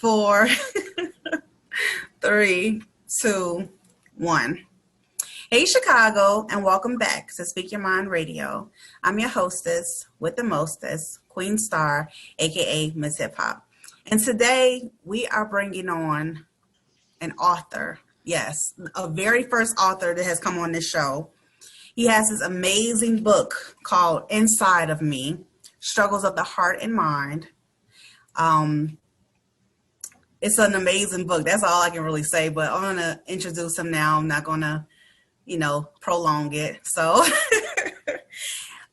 4, 3, 2, 1. Hey, Chicago, and welcome back to Speak Your Mind Radio. I'm your hostess with the mostest, Queen Star, aka Miss Hip Hop. And today we are bringing on an author. Yes, a very first author that has come on this show. He has this amazing book called Inside of Me, Struggles of the Heart and Mind. It's an amazing book. That's all I can really say, but I'm going to introduce him now. I'm not going to, prolong it. So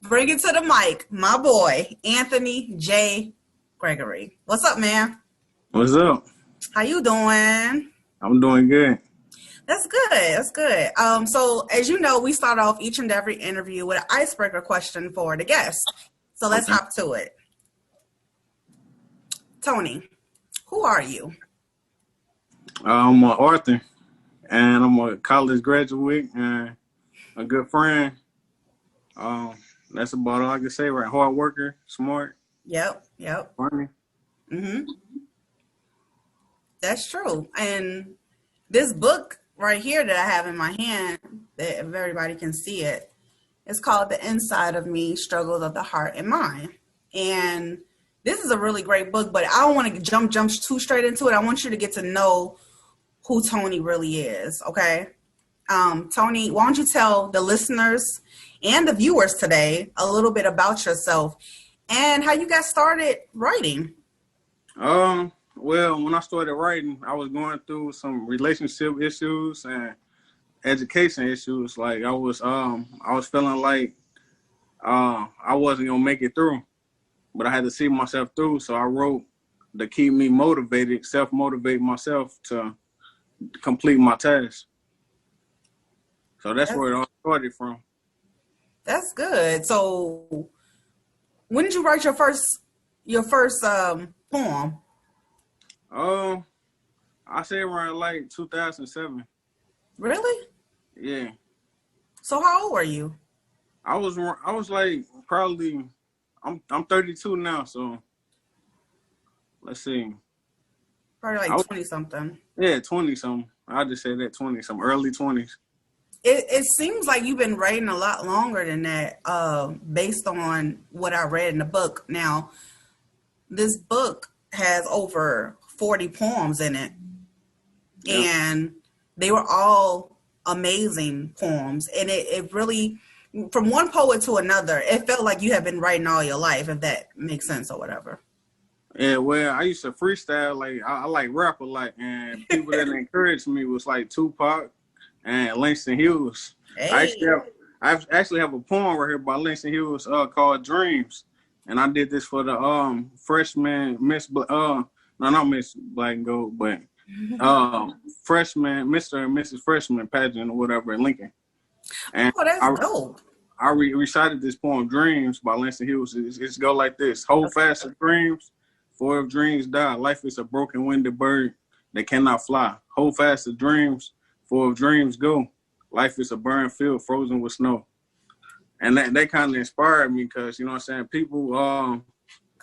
bring it to the mic, my boy, Antony J. Gregory. What's up, man? What's up? How you doing? I'm doing good. That's good. That's good. So as you know, we start off each and every interview with an icebreaker question for the guest. So let's hop to it. Tony, who are you? I'm an author, and I'm a college graduate and a good friend. That's about all I can say, right? Hard worker, smart. Yep. Funny. Mm-hmm. That's true. And this book right here that I have in my hand, that if everybody can see it, it's called The Inside of Me, Struggles of the Heart and Mind. And this is a really great book, but I don't want to jump too straight into it. I want you to get to know who Tony really is, okay? Tony, why don't you tell the listeners and the viewers today a little bit about yourself and how you got started writing? Well, when I started writing, I was going through some relationship issues and education issues. Like I was feeling like I wasn't gonna make it through, but I had to see myself through. So I wrote to keep me motivated, self-motivate myself to complete my task. So that's where it all started from. That's good. So when did you write your first poem? I say around like 2007. Really? Yeah. So how old were you? I was like probably I'm 32 now, so let's see. Probably like 20 something. Yeah, 20 something. I just say that 20 something, early 20s. It seems like you've been writing a lot longer than that, based on what I read in the book. Now, this book has over 40 poems in it, and they were all amazing poems. And it really, from one poet to another, it felt like you have been writing all your life, if that makes sense or whatever. Yeah, well, I used to freestyle. Like I like rap a lot, and people that encouraged me was like Tupac and Langston Hughes. Hey. I actually have a poem right here by Langston Hughes called Dreams, and I did this for the freshman Miss not Miss Black and Gold, but freshman Mr. and Mrs. Freshman pageant or whatever in Lincoln. And that's dope. I recited this poem Dreams by Langston Hughes. It's go like this: hold fast to dreams, for if dreams die, life is a broken winged bird that cannot fly. Hold fast to dreams, for if dreams go, life is a burned field frozen with snow. And that kind of inspired me because, you know what I'm saying, people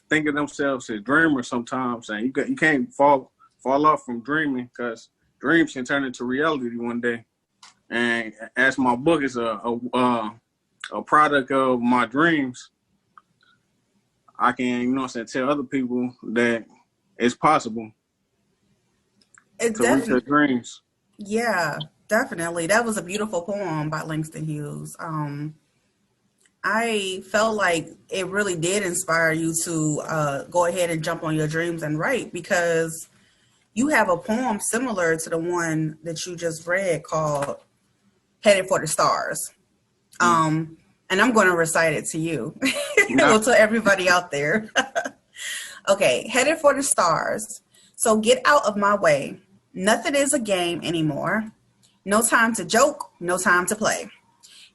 think of themselves as dreamers sometimes, and you can't fall off from dreaming because dreams can turn into reality one day. And as my book is a product of my dreams, I can, you know what I'm saying, tell other people that it's possible to reach their dreams. Yeah, definitely. That was a beautiful poem by Langston Hughes. I felt like it really did inspire you to go ahead and jump on your dreams and write, because you have a poem similar to the one that you just read called Headed for the Stars. And I'm going to recite it to you. Well, to everybody out there. Okay, headed for the stars. So get out of my way. Nothing is a game anymore. No time to joke, no time to play.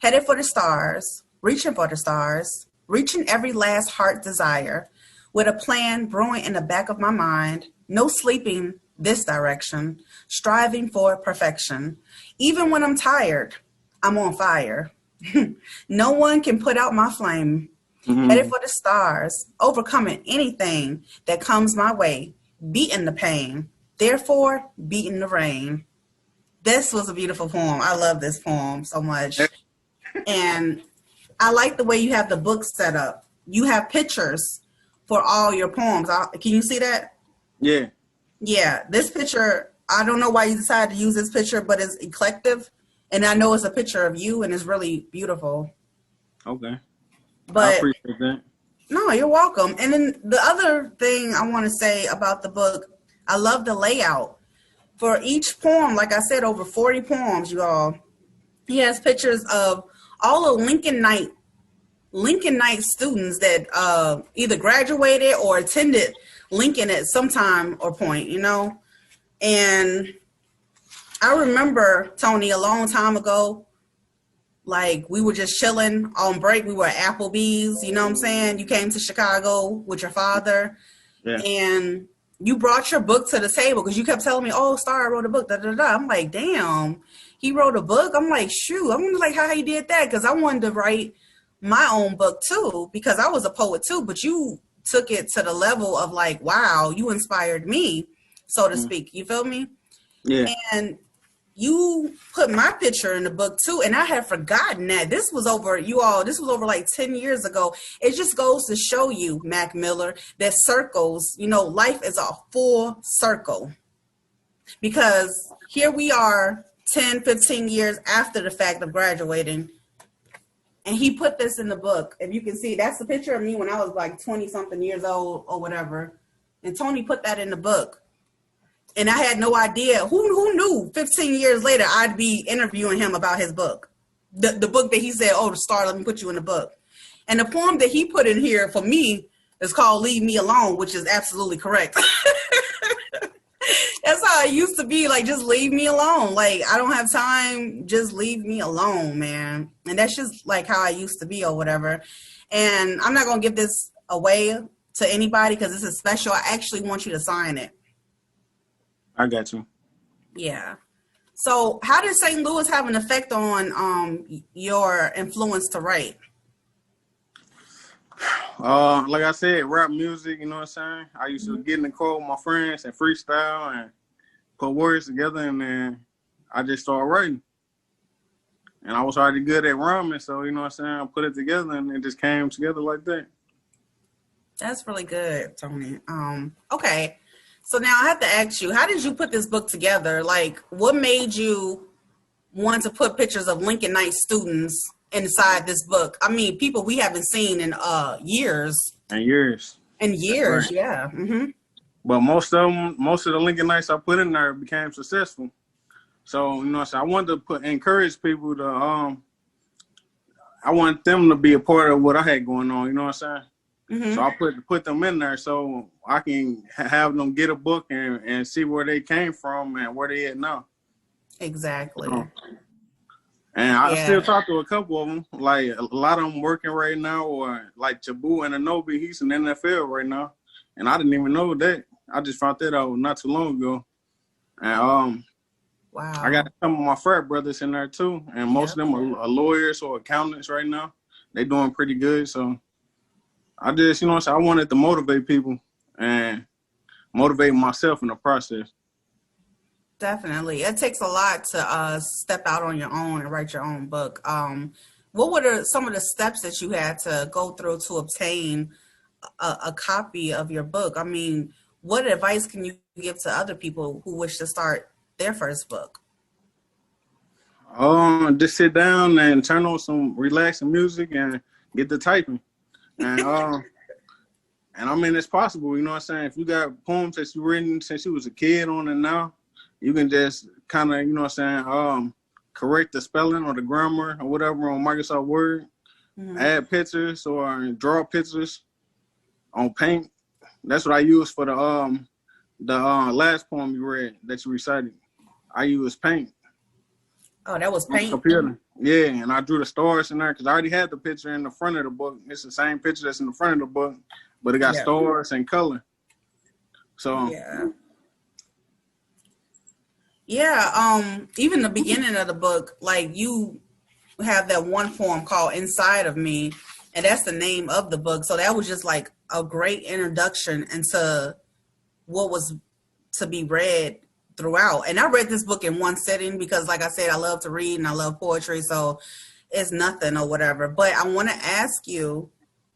Headed for the stars, reaching for the stars, reaching every last heart desire. With a plan brewing in the back of my mind, no sleeping this direction, striving for perfection. Even when I'm tired, I'm on fire. No one can put out my flame. Headed for the stars, overcoming anything that comes my way, beating the pain, therefore beating the rain. This was a beautiful poem. I love this poem so much. And I like the way you have the book set up. You have pictures for all your poems. Can you see that? Yeah. Yeah, this picture, I don't know why you decided to use this picture, but it's eclectic. And I know it's a picture of you, and it's really beautiful. Okay. But I appreciate that. no, you're welcome. And then the other thing I want to say about the book, I love the layout. For each poem, like I said, over 40 poems, you all, he has pictures of all the Lincoln Night students that either graduated or attended Lincoln at some time or point, you know. And I remember, Tony, a long time ago, like we were just chilling on break. We were at Applebee's, you know what I'm saying? You came to Chicago with your father, Yeah. and you brought your book to the table because you kept telling me, "Oh, Star wrote a book." Da, da, da. I'm like, "Damn, he wrote a book." I'm like, "Shoot!" I wonder like how he did that because I wanted to write my own book too because I was a poet too. But you took it to the level of like, wow, you inspired me, so to speak. You feel me? Yeah. And you put my picture in the book too, and I had forgotten that this was over like 10 years ago. It just goes to show you, Mac Miller, that circles, you know, life is a full circle, because here we are 10, 15 years after the fact of graduating, and he put this in the book. If you can see, that's the picture of me when I was like 20 something years old or whatever, and Tony put that in the book. And I had no idea. Who knew 15 years later I'd be interviewing him about his book? The book that he said, "Oh, the Star, let me put you in the book." And the poem that he put in here for me is called "Leave Me Alone," which is absolutely correct. That's how it used to be. Like, just leave me alone. Like, I don't have time. Just leave me alone, man. And that's just like how I used to be or whatever. And I'm not going to give this away to anybody because this is special. I actually want you to sign it. I got you. Yeah. So how did St. Louis have an effect on your influence to write? Like I said, rap music, you know what I'm saying? I used to get in the car with my friends and freestyle and put words together, and then I just started writing. And I was already good at rhyming, so you know what I'm saying? I put it together and it just came together like that. That's really good, Tony. Okay. So now I have to ask you, how did you put this book together? Like, what made you want to put pictures of Lincoln Night students inside this book? I mean, people we haven't seen in years. And years. And years, Right. yeah. Mm-hmm. But most of the Lincoln Nights I put in there became successful. So, you know what I'm saying? I wanted to encourage people to, I want them to be a part of what I had going on, you know what I'm saying? Mm-hmm. So I put them in there so I can have them get a book and see where they came from and where they at now. Exactly. And I still talk to a couple of them. Like, a lot of them working right now, or like Jabu and Anobi, he's in the NFL right now. And I didn't even know that. I just found that out not too long ago. And wow. I got some of my frat brothers in there too. And most of them are lawyers or accountants right now. They doing pretty good. So I just, you know what I'm saying, I wanted to motivate people and motivate myself in the process. Definitely. It takes a lot to step out on your own and write your own book. What were some of the steps that you had to go through to obtain a copy of your book? I mean, what advice can you give to other people who wish to start their first book? Just sit down and turn on some relaxing music and get to typing. And I mean, it's possible, you know what I'm saying? If you got poems that you've written since you was a kid on and now, you can just kind of, you know what I'm saying, correct the spelling or the grammar or whatever on Microsoft Word, add pictures or draw pictures on Paint. That's what I use for the last poem you read that you recited. I use Paint. Oh, that was Paint? Computer. Yeah, and I drew the stars in there because I already had the picture in the front of the book. It's the same picture that's in the front of the book, but it got stars and color. So even the beginning of the book, like you have that one poem called Inside of Me, and that's the name of the book. So that was just like a great introduction into what was to be read throughout. And I read this book in one sitting because, like I said, I love to read and I love poetry, so it's nothing or whatever. But I want to ask you,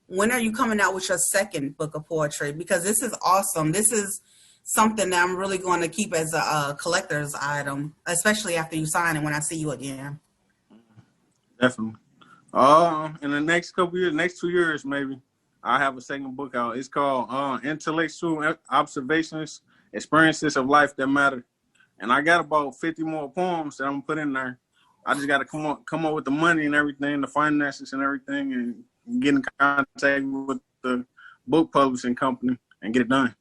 when are you coming out with your second book of poetry? Because this is awesome. This is something that I'm really going to keep as a collector's item, especially after you sign it when I see you again. Definitely. In the next couple years, next 2 years maybe, I have a second book out. It's called Intellectual Observations, Experiences of Life That Matter. And I got about 50 more poems that I'm gonna put in there. I just got to come up with the money and everything, the finances and everything, and get in contact with the book publishing company and get it done.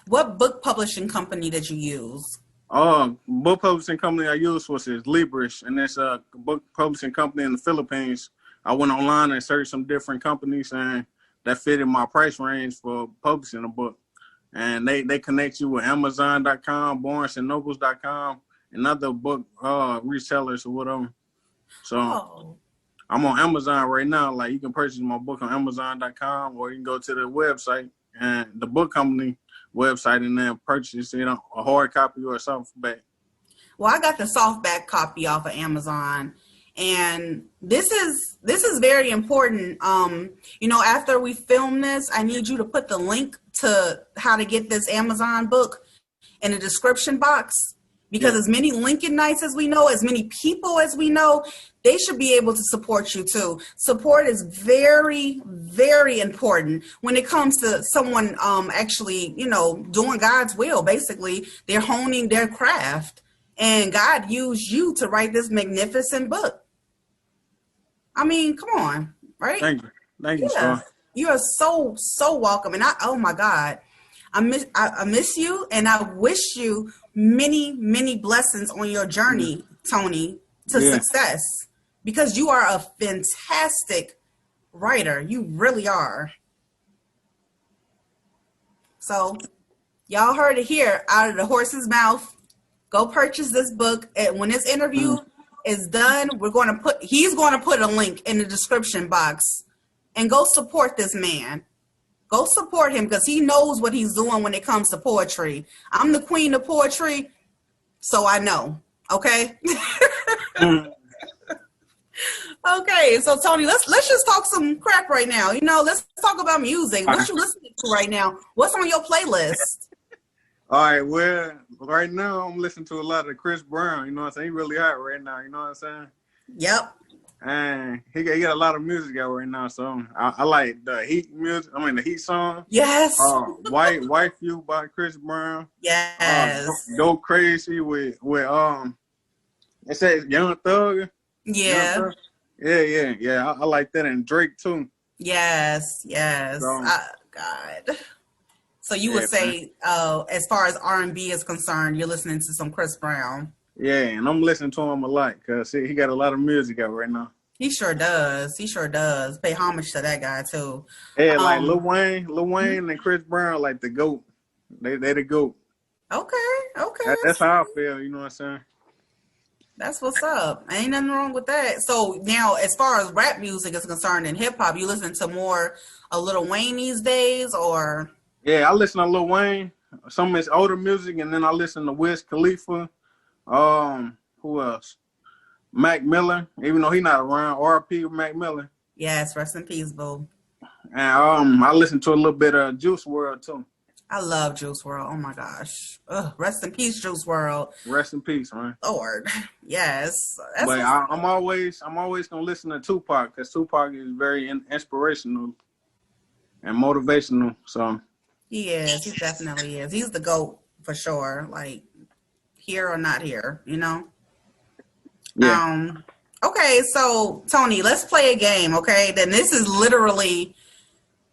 What book publishing company did you use? Book publishing company I used was Libris, and it's a book publishing company in the Philippines. I went online and searched some different companies, and that fitted my price range for publishing a book. And they connect you with Amazon.com, BarnesandNobles.com, and other book resellers or whatever. So I'm on Amazon right now. Like, you can purchase my book on Amazon.com, or you can go to the website and the book company website and then purchase a hard copy or a softback. Well, I got the softback copy off of Amazon, and this is very important. After we film this, I need you to put the link to how to get this Amazon book in the description box, because as many Lincolnites as we know, as many people as we know, they should be able to support you too. Support is very, very important when it comes to someone actually, doing God's will. Basically, they're honing their craft, and God used you to write this magnificent book. I mean, come on, right? Thank you, sir. You are so welcome, and oh my God, I miss you, and I wish you many, many blessings on your journey, Tony, to success, because you are a fantastic writer. You really are. So y'all heard it here out of the horse's mouth. Go purchase this book. And when this interview is done, he's going to put a link in the description box, and go support this man. Go support him, because he knows what he's doing when it comes to poetry. I'm the queen of poetry, so I know. Okay. Okay, so Tony, let's just talk some crap right now. Let's talk about music. What you listening to right now? What's on your playlist? All right, well, right now I'm listening to a lot of Chris Brown. You know what I'm saying? He really hot right now. You know what I'm saying? Yep. And he got a lot of music out right now, so I like the Heat music. I mean, the Heat song. Yes. Wife You by Chris Brown. Yes. Go Crazy with it says Young Thug. Yeah. Young Thug. Yeah. I like that, and Drake too. Yes. So, God. So you would say, as far as R&B is concerned, you're listening to some Chris Brown. Yeah, and I'm listening to him a lot because he got a lot of music out right now. He sure does. Pay homage to that guy too. Yeah, like Lil Wayne and Chris Brown, like the GOAT. They the GOAT. Okay. That's how I feel. You know what I'm saying? That's what's up. Ain't nothing wrong with that. So now, as far as rap music is concerned and hip hop, you listen to more a Lil Wayne these days, or? Yeah, I listen to Lil Wayne, some of his older music, and then I listen to Wiz Khalifa. Who else? Mac Miller, even though he's not around. R.P. Mac Miller. Yes, rest in peace, boo. And I listen to a little bit of Juice WRLD too. I love Juice WRLD. Oh my gosh. Rest in peace, Juice WRLD. Rest in peace, man. Lord. Yes. But I'm always gonna listen to Tupac, because Tupac is very inspirational and motivational. So he is. He definitely is. He's the GOAT for sure. Like, here or not here, Yeah. Okay, so Tony, let's play a game. Okay, then this is literally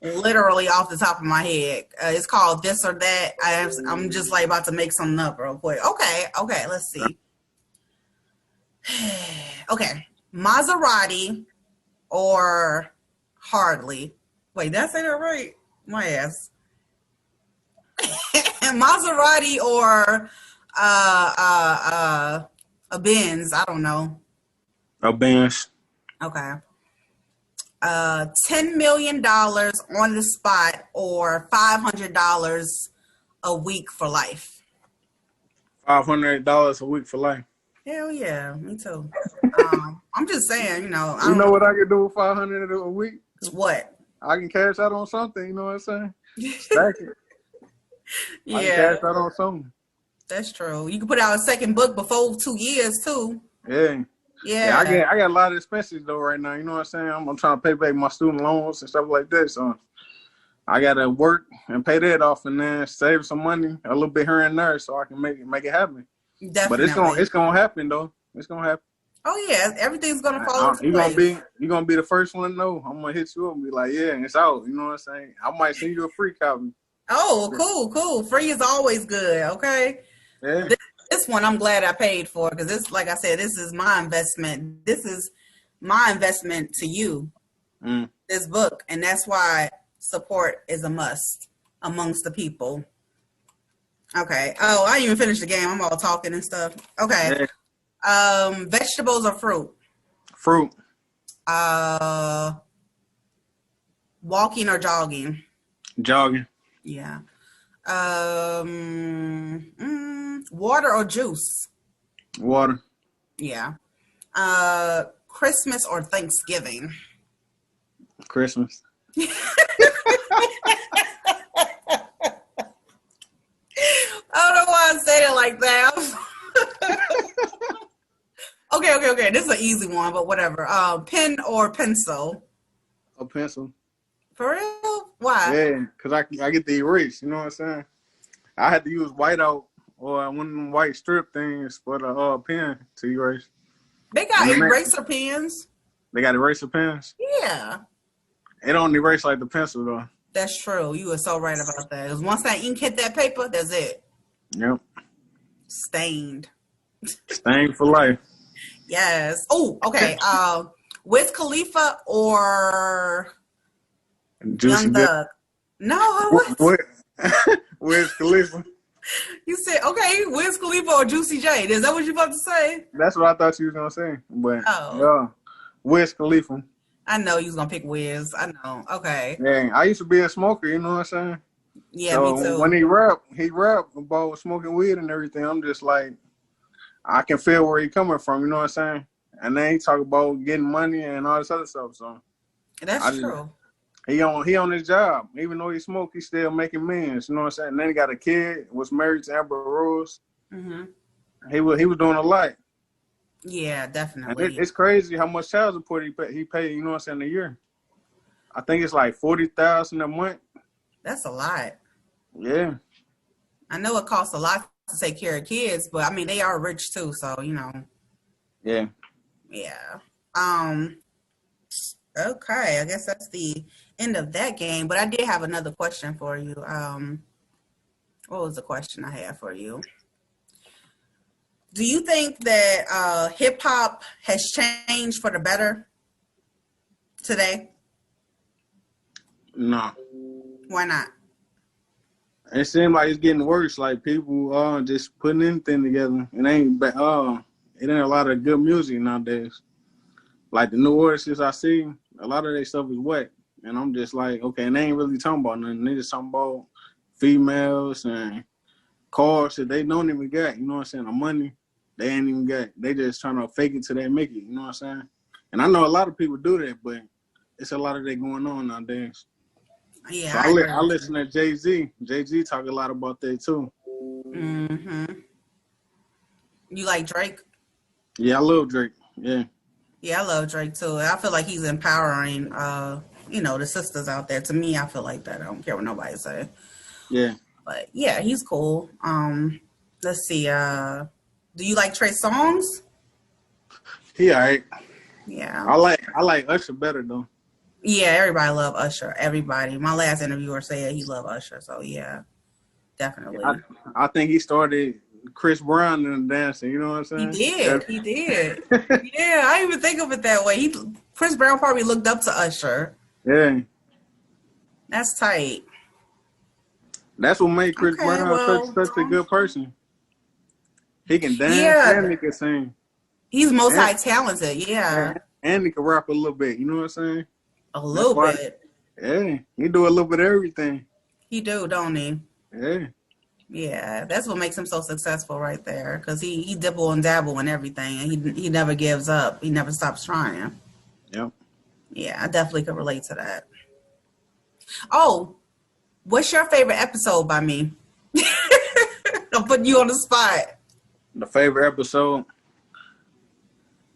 off the top of my head. It's called This or That. I'm just like about to make something up real quick. Okay, let's see. Okay, Maserati or Harley. Wait, did I say that right? My ass. Maserati or a Benz. I don't know. A Benz. Okay. $10 million on the spot or $500 a week for life. $500 a week for life. Hell yeah, me too. I'm just saying, you know, I You don't know know what I can do with $500 a week? what. I can cash out on something. You know what I'm saying? Stack it. I can Yeah, cash out on something. that's true. You can put out a second book before 2 years too. Yeah. Yeah, Yeah, I got a lot of expenses though right now. You know what I'm saying? I'm trying to pay back my student loans and stuff like that. So I gotta work and pay that off and then save some money a little bit here and there so I can make it happen. But definitely. it's gonna happen though. It's gonna happen. Oh yeah, everything's gonna fall into You're place. gonna be the first one to know. I'm gonna hit you up and be like, yeah, it's out. You know what I'm saying? I might send you a free copy. Oh, cool. Free is always good. Okay. Yeah. This one I'm glad I paid for because this, like I said, this is my investment. This is my investment to you. This book, and that's why support is a must amongst the people. Okay. Oh, I didn't even finished the game. I'm all talking and stuff. Okay. Yeah. Vegetables or fruit? Fruit. Walking or jogging? Jogging. Yeah. Water or juice? Water. Yeah. Christmas or Thanksgiving? Christmas. I don't know why I said it like that. Okay. This is an easy one, but whatever. Pen or pencil? A pencil. For real? Why? Yeah, because I get the erase. You know what I'm saying? I had to use whiteout or one of them white strip things for the pen to erase. They got eraser pens. They got eraser pens? Yeah. It don't erase like the pencil, though. That's true. You were so right about that. Because once that ink hit that paper, that's it. Yep. Stained. Stained for life. Yes. Oh, okay. Wiz Khalifa or Juicy Young Thug? No, what? Wiz Khalifa. You said, okay, Wiz Khalifa or Juicy J. Is that what you about to say? That's what I thought you was going to say. But, Oh. yeah. Wiz Khalifa. I know you was going to pick Wiz. I know. Okay. Yeah, I used to be a smoker, you know what I'm saying? Yeah, so me too. When he rap about smoking weed and everything, I'm just like, I can feel where he coming from, you know what I'm saying? And then he talk about getting money and all this other stuff. So that's true. He on his job. Even though he smoke, he's still making millions, you know what I'm saying? And then he got a kid, was married to Amber Rose. Mm-hmm. He was doing a lot. Yeah, definitely. And it's crazy how much child support he paid, you know what I'm saying, a year. I think it's like $40,000 a month. That's a lot. Yeah. I know it costs a lot to take care of kids, but I mean they are rich too, so you know. Yeah. Yeah. Okay, I guess that's the end of that game. But I did have another question for you. What was the question I had for you? Do you think that hip hop has changed for the better today? No. Why not? It seems like it's getting worse. Like people just putting anything together. It ain't a lot of good music nowadays. Like the new artists I see, a lot of their stuff is whack. And I'm just like, okay, and they ain't really talking about nothing. They just talking about females and cars that they don't even got, you know what I'm saying? The money they ain't even got. They just trying to fake it till they make it, you know what I'm saying? And I know a lot of people do that, but it's a lot of that going on nowadays. Yeah, so I listen to Jay-Z. Jay-Z talk a lot about that too. Mm-hmm. You like Drake? Yeah, I love Drake. Yeah. Yeah, I love Drake too. I feel like he's empowering, the sisters out there. To me, I feel like that. I don't care what nobody say. Yeah. But yeah, he's cool. Let's see. Do you like Trey Songz? He alright. Yeah. I like Usher better though. Yeah, everybody love Usher. Everybody. My last interviewer said he loved Usher. So yeah, definitely. I think he started Chris Brown in the dancing. You know what I'm saying? He did. Yeah, I didn't even think of it that way. Chris Brown probably looked up to Usher. Yeah. That's tight. That's what made Chris Brown such a good person. He can dance and he can sing. He's multi-talented, yeah. And he can rap a little bit, you know what I'm saying? A little bit. Yeah, he do a little bit of everything. He do, don't he? Yeah. Yeah, that's what makes him so successful right there. Because he dibble and dabble and everything, and he never gives up. He never stops trying. Yep. Yeah, I definitely could relate to that. Oh, what's your favorite episode by me? I'm putting you on the spot. The favorite episode.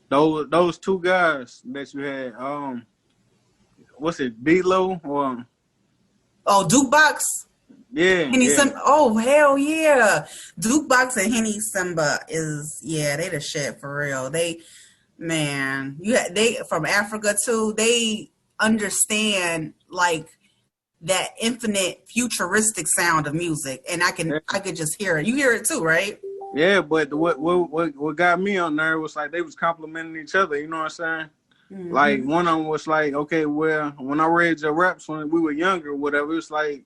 Those two guys that you had. What's it? B-Lo or Oh, Dukebox? yeah, Henny yeah. Simba. Oh, hell yeah. Dukebox and Henny Simba they the shit for real. Man, they from Africa too. They understand like that infinite futuristic sound of music, and I could just hear it. You hear it too, right? Yeah, but what got me on there was like they was complimenting each other. You know what I'm saying? Like one of them was like, okay, well, when I read your raps when we were younger, or whatever, it's like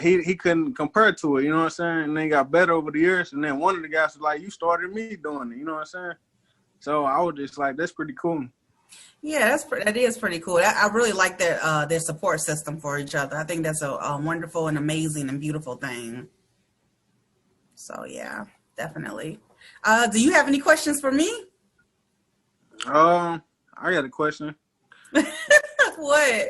he couldn't compare to it. You know what I'm saying? And then got better over the years. And then one of the guys was like, you started me doing it. You know what I'm saying? So I was just like, that's pretty cool. Yeah, that is pretty cool. I really like their support system for each other. I think that's a wonderful and amazing and beautiful thing. So yeah, definitely. Do you have any questions for me? I got a question. What?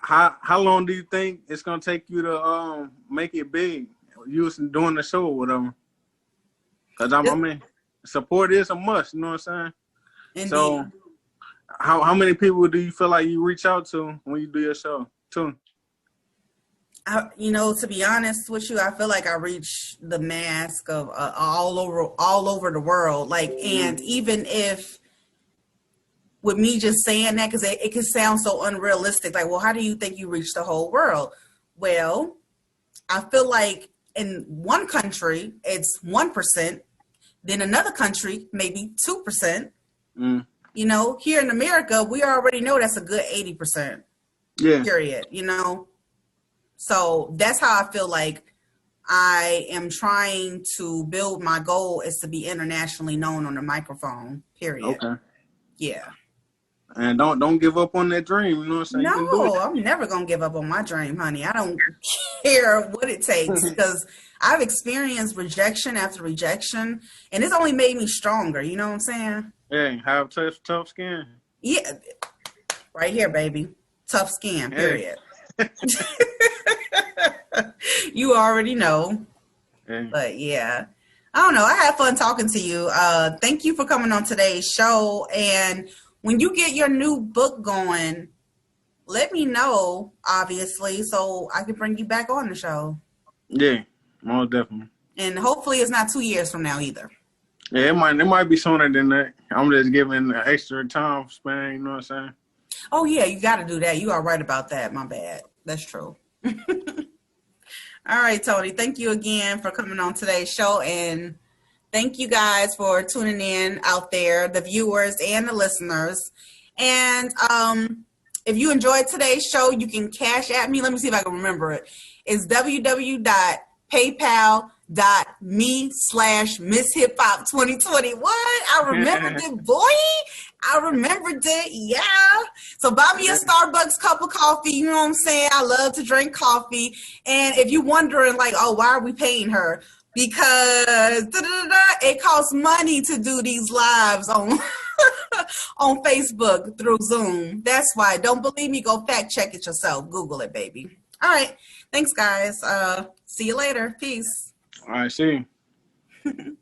How long do you think it's gonna take you to make it big? You was doing the show or whatever. Cause I mean, support is a must. You know what I'm saying? Indeed. So, how many people do you feel like you reach out to when you do your show too? To be honest with you, I feel like I reach the mask of all over the world. Like, and even if with me just saying that, because it can sound so unrealistic. Like, well, how do you think you reach the whole world? Well, I feel like in one country it's 1%, then another country maybe 2%. Here in America, we already know that's a good 80%. Yeah. Period. So that's how I feel like I am trying to build. My goal is to be internationally known on the microphone. Period. Okay. Yeah. And don't give up on that dream. You know what I'm saying? No, you can do it. I'm never gonna give up on my dream, honey. I don't care what it takes because I've experienced rejection after rejection, and it's only made me stronger. You know what I'm saying? Yeah, have tough skin. Yeah, right here, baby. Tough skin. Period. Hey. You already know. Yeah. But yeah, I don't know. I had fun talking to you. Thank you for coming on today's show. And when you get your new book going, let me know, obviously, so I can bring you back on the show. Yeah, most definitely. And hopefully it's not 2 years from now either. Yeah, it might be sooner than that. I'm just giving an extra time span, you know what I'm saying? Oh, yeah, you got to do that. You are right about that. My bad. That's true. All right, Tony. Thank you again for coming on today's show. And thank you guys for tuning in out there, the viewers and the listeners. And if you enjoyed today's show, you can cash at me. Let me see if I can remember it. It's www.paypal.me/MissHipHop2020. What? I remembered it, boy. I remembered it. Yeah. So buy me a Starbucks cup of coffee. You know what I'm saying? I love to drink coffee. And if you're wondering, like, oh, why are we paying her? Because it costs money to do these lives on on Facebook through Zoom. That's why. Don't believe me? Go fact check it yourself. Google it, baby. All right. Thanks, guys. See you later. Peace. All right, see you.